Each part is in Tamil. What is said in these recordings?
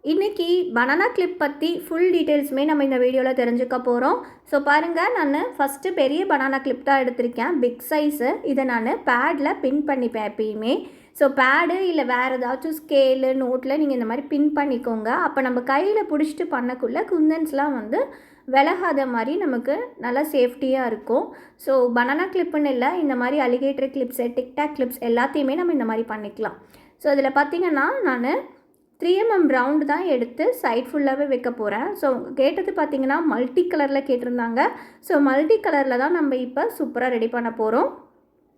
இன்றைக்கி பனானா கிளிப் பற்றி ஃபுல் டீட்டெயில்ஸுமே நம்ம இந்த வீடியோவில் தெரிஞ்சுக்க போகிறோம். ஸோ பாருங்கள், நான் ஃபஸ்ட்டு பெரிய பனானா கிளிப் தான் எடுத்திருக்கேன், பிக் சைஸு. இதை நான் பேடில் பின் பண்ணிப்பேன் எப்பயுமே. ஸோ பேடு இல்லை வேறு ஏதாச்சும் ஸ்கேலு நோட்டில் நீங்கள் இந்த மாதிரி பின் பண்ணிக்கோங்க. அப்போ நம்ம கையில் பிடிச்சிட்டு பண்ணக்குள்ளே குந்தன்ஸ்லாம் வந்து விலகாத மாதிரி நமக்கு நல்லா சேஃப்டியாக இருக்கும். ஸோ பனானா கிளிப்புன்னு இல்லை, இந்த மாதிரி அலிகேட்டர் கிளிப்ஸு, டிக்டாக் கிளிப்ஸ் எல்லாத்தையுமே நம்ம இந்த மாதிரி பண்ணிக்கலாம். ஸோ இதில் பார்த்திங்கன்னா நான் 3mm ரவுண்டு தான் எடுத்து சைட் ஃபுல்லாகவே வைக்க போகிறேன். ஸோ கேட்டது பார்த்திங்கன்னா மல்டி கலரில் கேட்டிருந்தாங்க. ஸோ மல்டி கலரில் தான் நம்ம இப்போ சூப்பராக ரெடி பண்ண போகிறோம்.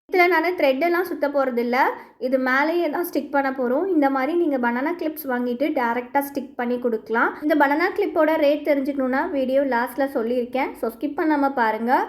இதில் நான் த்ரெட்டெல்லாம் சுற்ற போகிறதில்ல, இது மேலேயே தான் ஸ்டிக் பண்ண போகிறோம். இந்த மாதிரி நீங்கள் பனானா கிளிப்ஸ் வாங்கிட்டு டேரெக்டாக ஸ்டிக் பண்ணி கொடுக்கலாம். இந்த பனானா கிளிப்போட ரேட் தெரிஞ்சுக்கணுன்னா வீடியோ லாஸ்ட்டில் சொல்லியிருக்கேன். ஸோ ஸ்கிப் பண்ணாமல் பாருங்கள்.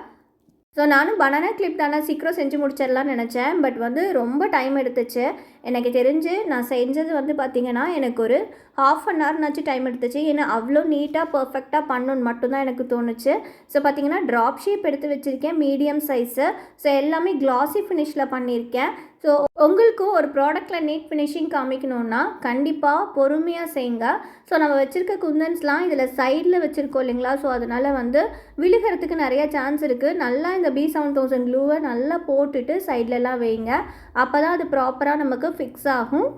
ஸோ நானும் பனானா கிளிப் தானே சீக்கிரம் செஞ்சு முடிச்சிடலான்னு நினச்சேன். பட் வந்து ரொம்ப டைம் எடுத்துச்சு. எனக்கு தெரிஞ்சு நான் செஞ்சது வந்து பார்த்திங்கன்னா எனக்கு ஒரு ½ அன் ஹவர்னாச்சும் டைம் எடுத்துச்சு. ஏன்னா அவ்வளோ நீட்டாக பர்ஃபெக்டாக பண்ணணுன்னு மட்டும்தான் எனக்கு தோணுச்சு. ஸோ பார்த்திங்கன்னா ட்ராப் ஷேப் எடுத்து வச்சுருக்கேன், மீடியம் சைஸு. ஸோ எல்லாமே கிளாஸி ஃபினிஷில் பண்ணியிருக்கேன். ஸோ உங்களுக்கும் ஒரு ப்ராடக்டில் நீட் ஃபினிஷிங் காமிக்கணுன்னா கண்டிப்பாக பொறுமையாக செய்யுங்க. ஸோ நம்ம வச்சுருக்க குந்தன்ஸ்லாம் இதில் சைடில் வச்சுருக்கோம் இல்லைங்களா, ஸோ அதனால் வந்து விழுகிறதுக்கு நிறைய சான்ஸ் இருக்குது. நல்லா இந்த B7000 க்ளூவை நல்லா போட்டுட்டு சைட்லலாம் வைங்க. அப்போ தான் அது ப்ராப்பராக நமக்கு ஃபிக்ஸ் ஆகும்.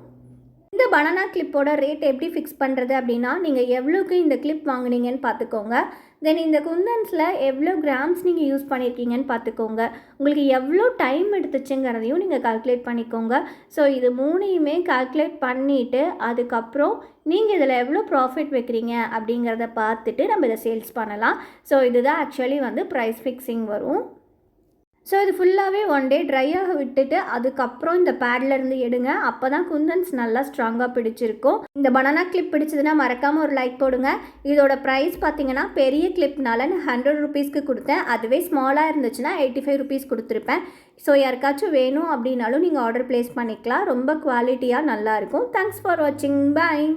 இந்த பனானா கிளிப்போட ரேட் எப்படி ஃபிக்ஸ் பண்ணுறது அப்படின்னா, நீங்கள் எவ்வளோக்கு இந்த கிளிப் வாங்குனீங்கன்னு பார்த்துக்கோங்க. தென் இந்த குந்தன்ஸில் எவ்வளோ கிராம்ஸ் நீங்கள் யூஸ் பண்ணியிருக்கீங்கன்னு பார்த்துக்கோங்க. உங்களுக்கு எவ்வளோ டைம் எடுத்துச்சுங்கிறதையும் நீங்கள் கால்குலேட் பண்ணிக்கோங்க. ஸோ இது மூணையுமே கால்குலேட் பண்ணிவிட்டு அதுக்கப்புறம் நீங்கள் இதில் எவ்வளோ ப்ராஃபிட் வைக்கிறீங்க அப்படிங்கிறத பார்த்துட்டு நம்ம இதை சேல்ஸ் பண்ணலாம். ஸோ இதுதான் ஆக்சுவலி வந்து ப்ரைஸ் ஃபிக்ஸிங் வரும். ஸோ இது ஃபுல்லாகவே ஒன் டே ட்ரையாக விட்டுட்டு அதுக்கப்புறம் இந்த பேட்லேருந்து எடுங்க. அப்போ தான் குந்தன்ஸ் நல்லா ஸ்ட்ராங்காக பிடிச்சிருக்கும். இந்த பனானா கிளிப் பிடிச்சதுன்னா மறக்காமல் ஒரு லைக் போடுங்க. இதோட ப்ரைஸ் பார்த்தீங்கன்னா பெரிய கிளிப்னால நான் 100 ருபீஸ்க்கு கொடுத்தேன். அதுவே ஸ்மாலாக இருந்துச்சுன்னா 85 ருபீஸ் கொடுத்துருப்பேன். ஸோ யாருக்காச்சும் வேணும் அப்படின்னாலும் நீங்கள் ஆர்டர் ப்ளேஸ் பண்ணிக்கலாம். ரொம்ப குவாலிட்டியாக நல்லாயிருக்கும். தேங்க்ஸ் ஃபார் வாட்சிங். பாய்.